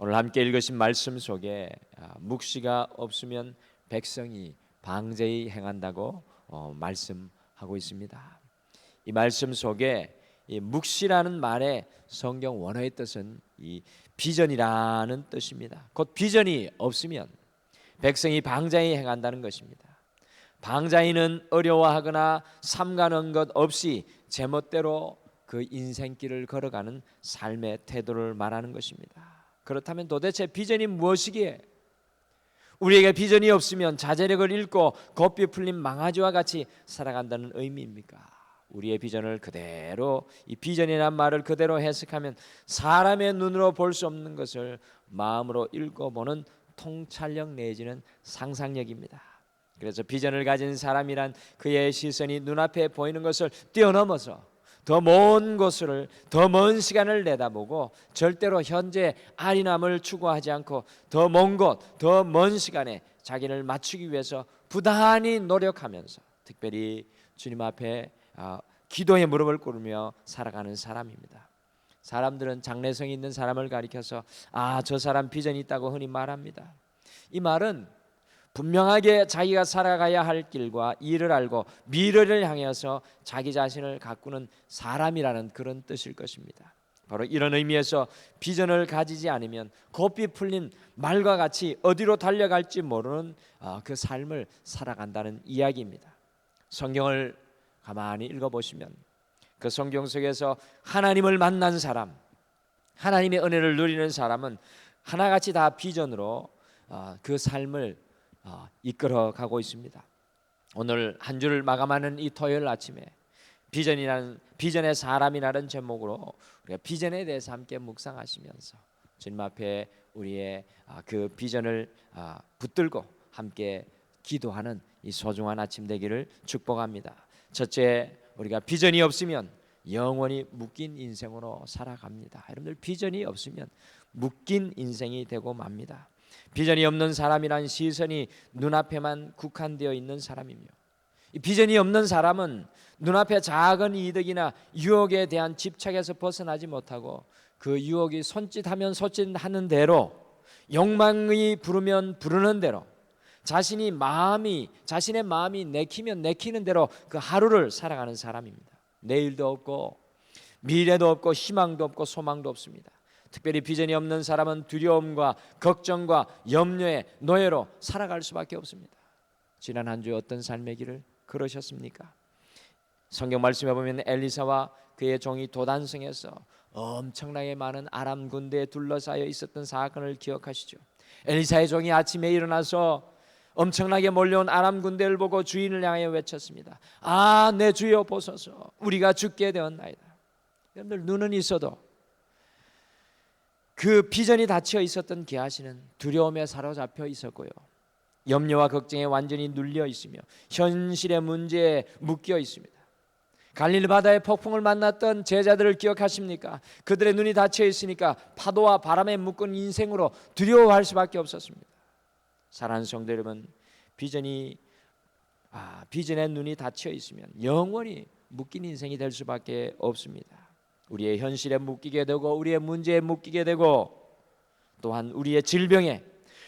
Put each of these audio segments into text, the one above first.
오늘 함께 읽으신 말씀 속에 묵시가 없으면 백성이 방제히 행한다고 말씀하고 있습니다. 이 말씀 속에 이 묵시라는 말의 성경 원어의 뜻은 이 비전이라는 뜻입니다. 곧 비전이 없으면 백성이 방자히 행한다는 것입니다. 방자히는 어려워하거나 삼가는 것 없이 제멋대로 그 인생길을 걸어가는 삶의 태도를 말하는 것입니다. 그렇다면 도대체 비전이 무엇이기에 우리에게 비전이 없으면 자제력을 잃고 고삐 풀린 망아지와 같이 살아간다는 의미입니까? 우리의 비전을 그대로, 이 비전이라는 말을 그대로 해석하면 사람의 눈으로 볼 수 없는 것을 마음으로 읽어보는 통찰력 내지는 상상력입니다. 그래서 비전을 가진 사람이란 그의 시선이 눈앞에 보이는 것을 뛰어넘어서 더 먼 곳을, 더 먼 시간을 내다보고 절대로 현재 안일함을 추구하지 않고 더 먼 곳, 더 먼 시간에 자기를 맞추기 위해서 부단히 노력하면서 특별히 주님 앞에 기도의 무릎을 꿇으며 살아가는 사람입니다. 사람들은 장래성이 있는 사람을 가리켜서 저 사람 비전이 있다고 흔히 말합니다. 이 말은 분명하게 자기가 살아가야 할 길과 일을 알고 미래를 향해서 자기 자신을 가꾸는 사람이라는 그런 뜻일 것입니다. 바로 이런 의미에서 비전을 가지지 않으면 고삐 풀린 말과 같이 어디로 달려갈지 모르는 그 삶을 살아간다는 이야기입니다. 성경을 가만히 읽어보시면 그 성경 속에서 하나님을 만난 사람, 하나님의 은혜를 누리는 사람은 하나같이 다 비전으로 그 삶을 이끌어가고 있습니다. 오늘 한 주를 마감하는 이 토요일 아침에 비전의 사람이라는 제목으로 우리가 비전에 대해서 함께 묵상하시면서 주님 앞에 우리의 그 비전을 붙들고 함께 기도하는 이 소중한 아침 되기를 축복합니다. 첫째, 우리가 비전이 없으면 영원히 묶인 인생으로 살아갑니다. 여러분들, 비전이 없으면 묶인 인생이 되고 맙니다. 비전이 없는 사람이란 시선이 눈앞에만 국한되어 있는 사람이며, 이 비전이 없는 사람은 눈앞에 작은 이득이나 유혹에 대한 집착에서 벗어나지 못하고 그 유혹이 손짓하면 손짓하는 대로, 욕망이 부르면 부르는 대로, 자신의 마음이 내키면 내키는 대로 그 하루를 살아가는 사람입니다. 내일도 없고 미래도 없고 희망도 없고 소망도 없습니다. 특별히 비전이 없는 사람은 두려움과 걱정과 염려의 노예로 살아갈 수밖에 없습니다. 지난 한 주 어떤 삶의 길을 걸으셨습니까? 성경 말씀에 보면 엘리사와 그의 종이 도단성에서 엄청나게 많은 아람 군대에 둘러싸여 있었던 사건을 기억하시죠? 엘리사의 종이 아침에 일어나서 엄청나게 몰려온 아람 군대를 보고 주인을 향하여 외쳤습니다. 내 주여 보소서, 우리가 죽게 되었나이다. 여러분들, 눈은 있어도 그 비전이 닫혀 있었던 게하시는 두려움에 사로잡혀 있었고요, 염려와 걱정에 완전히 눌려 있으며 현실의 문제에 묶여 있습니다. 갈릴리 바다의 폭풍을 만났던 제자들을 기억하십니까? 그들의 눈이 닫혀 있으니까 파도와 바람에 묶은 인생으로 두려워할 수밖에 없었습니다. 사랑하는 성도 여러분, 비전의 눈이 닫혀 있으면 영원히 묶인 인생이 될 수밖에 없습니다. 우리의 현실에 묶이게 되고 우리의 문제에 묶이게 되고 또한 우리의 질병에,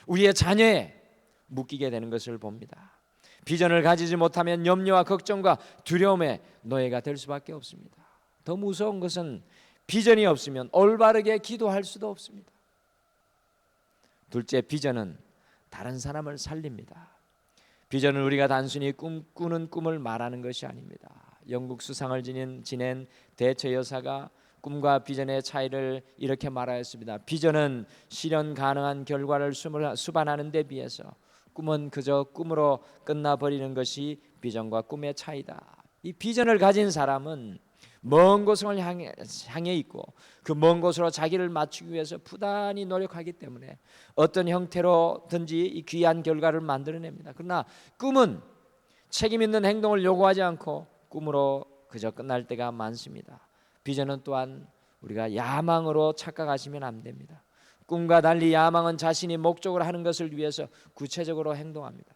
우리의 자녀에 묶이게 되는 것을 봅니다. 비전을 가지지 못하면 염려와 걱정과 두려움의 노예가 될 수밖에 없습니다. 더 무서운 것은 비전이 없으면 올바르게 기도할 수도 없습니다. 둘째, 비전은 다른 사람을 살립니다. 비전은 우리가 단순히 꿈꾸는 꿈을 말하는 것이 아닙니다. 영국 수상을 지낸 대처 여사가 꿈과 비전의 차이를 이렇게 말하였습니다. 비전은 실현 가능한 결과를 수반하는 데 비해서 꿈은 그저 꿈으로 끝나버리는 것이 비전과 꿈의 차이다. 이 비전을 가진 사람은 먼 곳을 향해 있고 그 먼 곳으로 자기를 맞추기 위해서 부단히 노력하기 때문에 어떤 형태로든지 이 귀한 결과를 만들어냅니다. 그러나 꿈은 책임 있는 행동을 요구하지 않고 꿈으로 그저 끝날 때가 많습니다. 비전은 또한 우리가 야망으로 착각하시면 안 됩니다. 꿈과 달리 야망은 자신이 목적으로 하는 것을 위해서 구체적으로 행동합니다.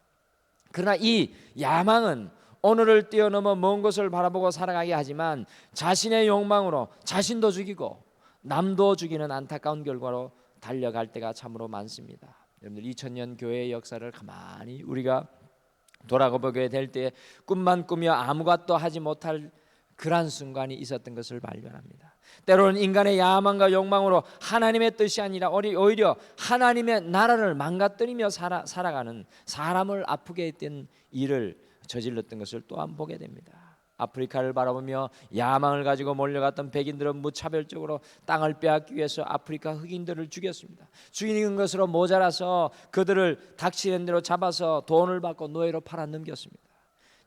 그러나 이 야망은 오늘을 뛰어넘어 먼 곳을 바라보고 살아가게 하지만 자신의 욕망으로 자신도 죽이고 남도 죽이는 안타까운 결과로 달려갈 때가 참으로 많습니다. 여러분들 2000년 교회의 역사를 가만히 우리가 돌아보게 될 때 꿈만 꾸며 아무것도 하지 못할 그러한 순간이 있었던 것을 발견합니다. 때로는 인간의 야망과 욕망으로 하나님의 뜻이 아니라 오히려 하나님의 나라를 망가뜨리며 살아가는, 사람을 아프게 했던 일을 저질렀던 것을 또한 보게 됩니다. 아프리카를 바라보며 야망을 가지고 몰려갔던 백인들은 무차별적으로 땅을 빼앗기 위해서 아프리카 흑인들을 죽였습니다. 죽이는 것으로 모자라서 그들을 닥치는 대로 잡아서 돈을 받고 노예로 팔아 넘겼습니다.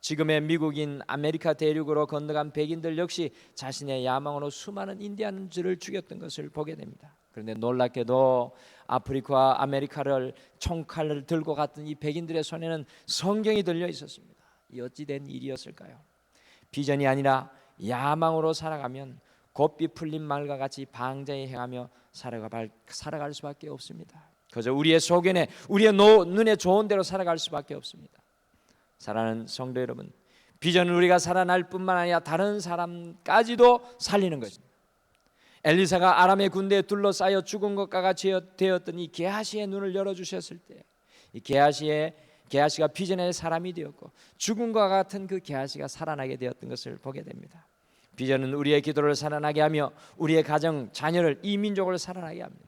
지금의 미국인 아메리카 대륙으로 건너간 백인들 역시 자신의 야망으로 수많은 인디안들을 죽였던 것을 보게 됩니다. 그런데 놀랍게도 아프리카와 아메리카를 총칼을 들고 갔던 이 백인들의 손에는 성경이 들려 있었습니다. 이 어찌된 일이었을까요? 비전이 아니라 야망으로 살아가면 곱비 풀린 말과 같이 방자에 행하며 살아갈 수밖에 없습니다. 그저 우리의 소견에, 우리의 눈에 좋은 대로 살아갈 수밖에 없습니다. 사랑하는 성도 여러분, 비전은 우리가 살아날 뿐만 아니라 다른 사람까지도 살리는 것입니다. 엘리사가 아람의 군대에 둘러싸여 죽은 것과 같이 되었던 이 게하시의 눈을 열어주셨을 때, 이 게하시가 비전의 사람이 되었고 죽은 것과 같은 그 게하시가 살아나게 되었던 것을 보게 됩니다. 비전은 우리의 기도를 살아나게 하며 우리의 가정, 자녀를, 이 민족을 살아나게 합니다.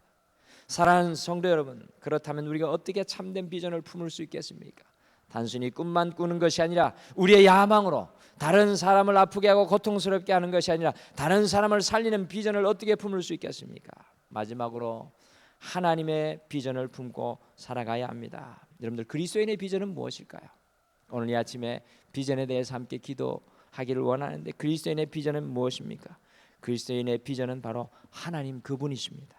사랑하는 성도 여러분, 그렇다면 우리가 어떻게 참된 비전을 품을 수 있겠습니까? 단순히 꿈만 꾸는 것이 아니라 우리의 야망으로 다른 사람을 아프게 하고 고통스럽게 하는 것이 아니라 다른 사람을 살리는 비전을 어떻게 품을 수 있겠습니까? 마지막으로 하나님의 비전을 품고 살아가야 합니다. 여러분들, 그리스도인의 비전은 무엇일까요? 오늘 이 아침에 비전에 대해서 함께 기도하기를 원하는데, 그리스도인의 비전은 무엇입니까? 그리스도인의 비전은 바로 하나님 그분이십니다.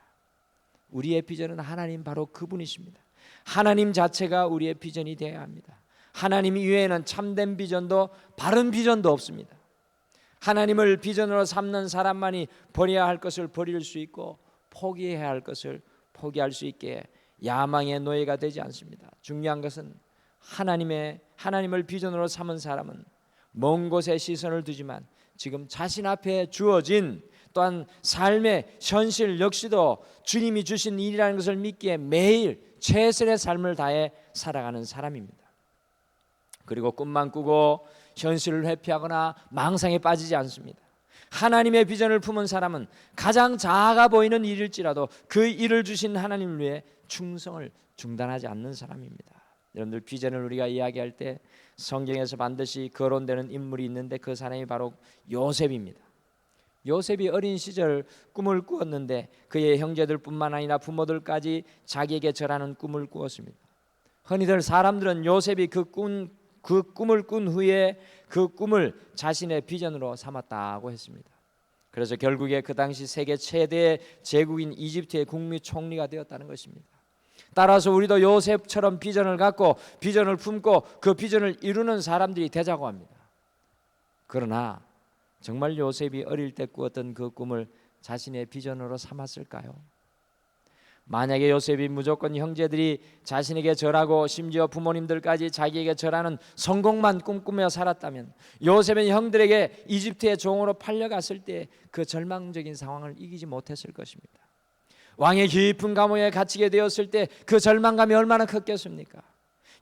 우리의 비전은 하나님 바로 그분이십니다. 하나님 자체가 우리의 비전이 되어야 합니다. 하나님 이외에는 참된 비전도 바른 비전도 없습니다. 하나님을 비전으로 삼는 사람만이 버려야 할 것을 버릴 수 있고 포기해야 할 것을 포기할 수 있게 야망의 노예가 되지 않습니다. 중요한 것은 하나님을 비전으로 삼은 사람은 먼 곳에 시선을 두지만 지금 자신 앞에 주어진 또한 삶의 현실 역시도 주님이 주신 일이라는 것을 믿기에 매일 최선의 삶을 다해 살아가는 사람입니다. 그리고 꿈만 꾸고 현실을 회피하거나 망상에 빠지지 않습니다. 하나님의 비전을 품은 사람은 가장 작아 보이는 일일지라도 그 일을 주신 하나님을 위해 충성을 중단하지 않는 사람입니다. 여러분들, 비전을 우리가 이야기할 때 성경에서 반드시 거론되는 인물이 있는데 그 사람이 바로 요셉입니다. 요셉이 어린 시절 꿈을 꾸었는데 그의 형제들뿐만 아니라 부모들까지 자기에게 절하는 꿈을 꾸었습니다. 흔히들 사람들은 요셉이 그 꿈을 꾼 후에 그 꿈을 자신의 비전으로 삼았다고 했습니다. 그래서 결국에 그 당시 세계 최대 제국인 이집트의 국무총리가 되었다는 것입니다. 따라서 우리도 요셉처럼 비전을 갖고 비전을 품고 그 비전을 이루는 사람들이 되자고 합니다. 그러나 정말 요셉이 어릴 때 꾸었던 그 꿈을 자신의 비전으로 삼았을까요? 만약에 요셉이 무조건 형제들이 자신에게 절하고 심지어 부모님들까지 자기에게 절하는 성공만 꿈꾸며 살았다면 요셉은 형들에게 이집트의 종으로 팔려갔을 때 그 절망적인 상황을 이기지 못했을 것입니다. 왕의 깊은 감옥에 갇히게 되었을 때 그 절망감이 얼마나 컸겠습니까?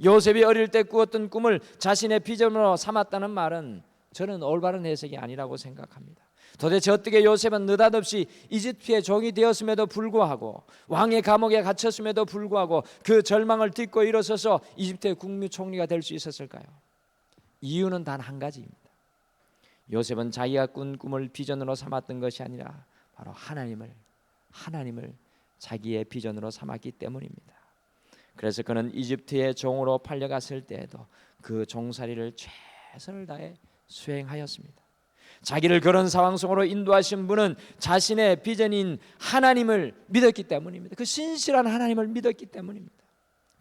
요셉이 어릴 때 꾸었던 꿈을 자신의 비전으로 삼았다는 말은 저는 올바른 해석이 아니라고 생각합니다. 도대체 어떻게 요셉은 느닷없이 이집트의 종이 되었음에도 불구하고 왕의 감옥에 갇혔음에도 불구하고 그 절망을 딛고 일어서서 이집트의 국무총리가 될 수 있었을까요? 이유는 단 한 가지입니다. 요셉은 자기가 꾼 꿈을 비전으로 삼았던 것이 아니라 바로 하나님을 자기의 비전으로 삼았기 때문입니다. 그래서 그는 이집트의 종으로 팔려갔을 때에도 그 종살이를 최선을 다해 수행하였습니다. 자기를 그런 상황 속으로 인도하신 분은 자신의 비전인 하나님을 믿었기 때문입니다. 그 신실한 하나님을 믿었기 때문입니다.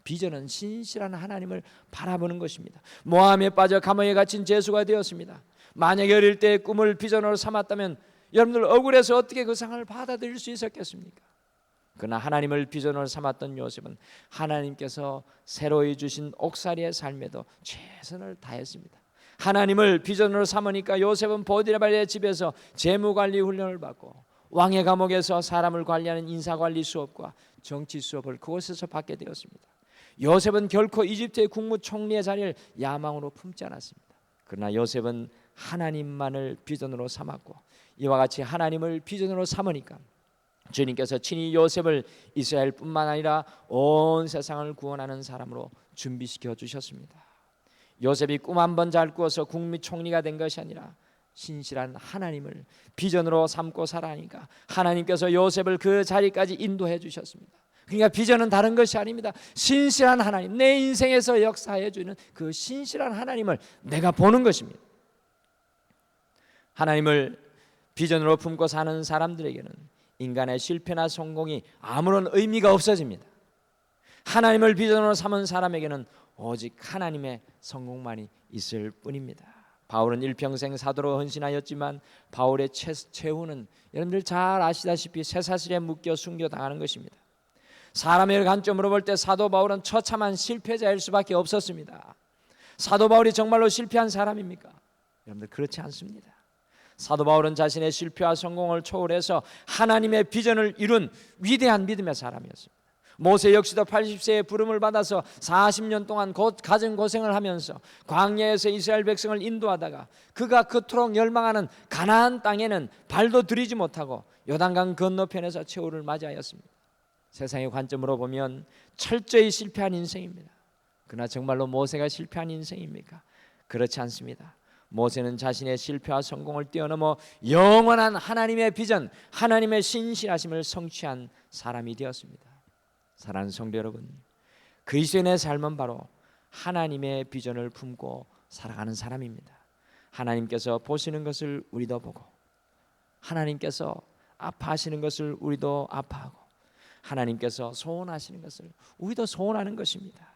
비전은 신실한 하나님을 바라보는 것입니다. 모함에 빠져 감옥에 갇힌 제수가 되었습니다. 만약에 어릴 때 꿈을 비전으로 삼았다면 여러분들 억울해서 어떻게 그 상황을 받아들일 수 있었겠습니까? 그러나 하나님을 비전으로 삼았던 요셉은 하나님께서 새로이 주신 옥살이의 삶에도 최선을 다했습니다. 하나님을 비전으로 삼으니까 요셉은 보디발의 집에서 재무관리 훈련을 받고 왕의 감옥에서 사람을 관리하는 인사관리 수업과 정치 수업을 그곳에서 받게 되었습니다. 요셉은 결코 이집트의 국무총리의 자리를 야망으로 품지 않았습니다. 그러나 요셉은 하나님만을 비전으로 삼았고 이와 같이 하나님을 비전으로 삼으니까 주님께서 친히 요셉을 이스라엘뿐만 아니라 온 세상을 구원하는 사람으로 준비시켜 주셨습니다. 요셉이 꿈 한 번 잘 꾸어서 국무총리가 된 것이 아니라 신실한 하나님을 비전으로 삼고 살아가니까 하나님께서 요셉을 그 자리까지 인도해 주셨습니다. 그러니까 비전은 다른 것이 아닙니다. 신실한 하나님, 내 인생에서 역사해 주는 그 신실한 하나님을 내가 보는 것입니다. 하나님을 비전으로 품고 사는 사람들에게는 인간의 실패나 성공이 아무런 의미가 없어집니다. 하나님을 비전으로 삼은 사람에게는 오직 하나님의 성공만이 있을 뿐입니다. 바울은 일평생 사도로 헌신하였지만 바울의 최후는 여러분들 잘 아시다시피 쇠사슬에 묶여 순교당하는 것입니다. 사람의 관점으로 볼 때 사도 바울은 처참한 실패자일 수밖에 없었습니다. 사도 바울이 정말로 실패한 사람입니까? 여러분들 그렇지 않습니다. 사도 바울은 자신의 실패와 성공을 초월해서 하나님의 비전을 이룬 위대한 믿음의 사람이었습니다. 모세 역시도 80세에 부름을 받아서 40년 동안 가진 고생을 하면서 광야에서 이스라엘 백성을 인도하다가 그가 그토록 열망하는 가나안 땅에는 발도 들이지 못하고 요단강 건너편에서 최후를 맞이하였습니다. 세상의 관점으로 보면 철저히 실패한 인생입니다. 그러나 정말로 모세가 실패한 인생입니까? 그렇지 않습니다. 모세는 자신의 실패와 성공을 뛰어넘어 영원한 하나님의 비전, 하나님의 신실하심을 성취한 사람이 되었습니다. 사랑하는 성도 여러분, 그리스도인의 삶은 바로 하나님의 비전을 품고 살아가는 사람입니다. 하나님께서 보시는 것을 우리도 보고, 하나님께서 아파하시는 것을 우리도 아파하고, 하나님께서 소원하시는 것을 우리도 소원하는 것입니다.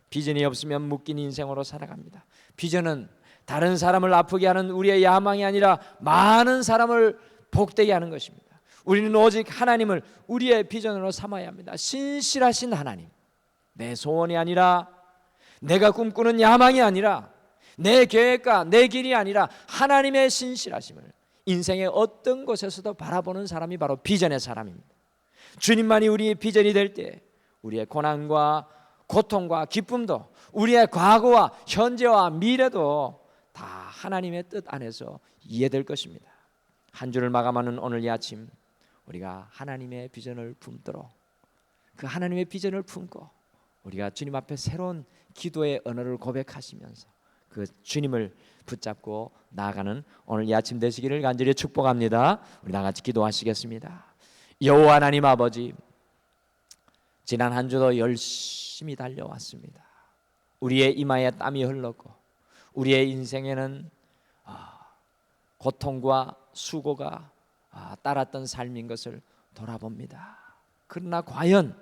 비전이 없으면 묶인 인생으로 살아갑니다. 비전은 다른 사람을 아프게 하는 우리의 야망이 아니라 많은 사람을 복되게 하는 것입니다. 우리는 오직 하나님을 우리의 비전으로 삼아야 합니다. 신실하신 하나님, 내 소원이 아니라, 내가 꿈꾸는 야망이 아니라, 내 계획과 내 길이 아니라 하나님의 신실하심을 인생의 어떤 곳에서도 바라보는 사람이 바로 비전의 사람입니다. 주님만이 우리의 비전이 될 때 우리의 고난과 고통과 기쁨도, 우리의 과거와 현재와 미래도 다 하나님의 뜻 안에서 이해될 것입니다. 한 주를 마감하는 오늘 이 아침, 우리가 하나님의 비전을 품도록, 그 하나님의 비전을 품고 우리가 주님 앞에 새로운 기도의 언어를 고백하시면서 그 주님을 붙잡고 나아가는 오늘 이 아침 되시기를 간절히 축복합니다. 우리 다 같이 기도하시겠습니다. 여호와 하나님 아버지, 지난 한 주도 열심히 달려왔습니다. 우리의 이마에 땀이 흘렀고 우리의 인생에는 고통과 수고가 따랐던 삶인 것을 돌아봅니다. 그러나 과연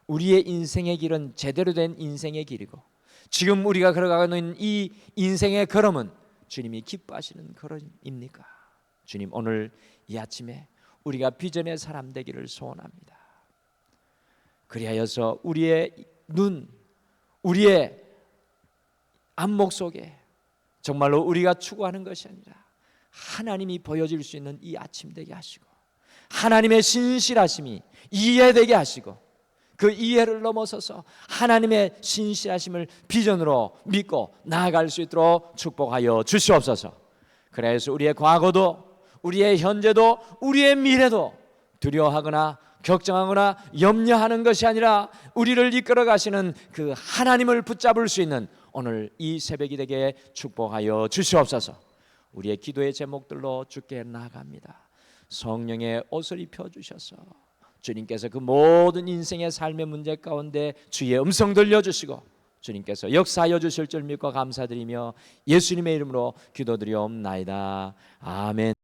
우리의 인생의 길은 제대로 된 인생의 길이고, 지금 우리가 걸어가고 있는 이 인생의 걸음은 주님이 기뻐하시는 걸음입니까? 주님, 오늘 이 아침에 우리가 비전의 사람 되기를 소원합니다. 그리하여서 우리의 눈, 우리의 안목 속에 정말로 우리가 추구하는 것이 아니라 하나님이 보여줄 수 있는 이 아침 되게 하시고, 하나님의 신실하심이 이해되게 하시고, 그 이해를 넘어서서 하나님의 신실하심을 비전으로 믿고 나아갈 수 있도록 축복하여 주시옵소서. 그래서 우리의 과거도, 우리의 현재도, 우리의 미래도 두려워하거나 걱정하거나 염려하는 것이 아니라 우리를 이끌어 가시는 그 하나님을 붙잡을 수 있는 오늘 이 새벽이 되게 축복하여 주시옵소서. 우리의 기도의 제목들로 주께 나아갑니다. 성령의 옷을 입혀주셔서 주님께서 그 모든 인생의 삶의 문제 가운데 주의 음성 들려주시고 주님께서 역사하여 주실 줄 믿고 감사드리며 예수님의 이름으로 기도드리옵나이다. 아멘.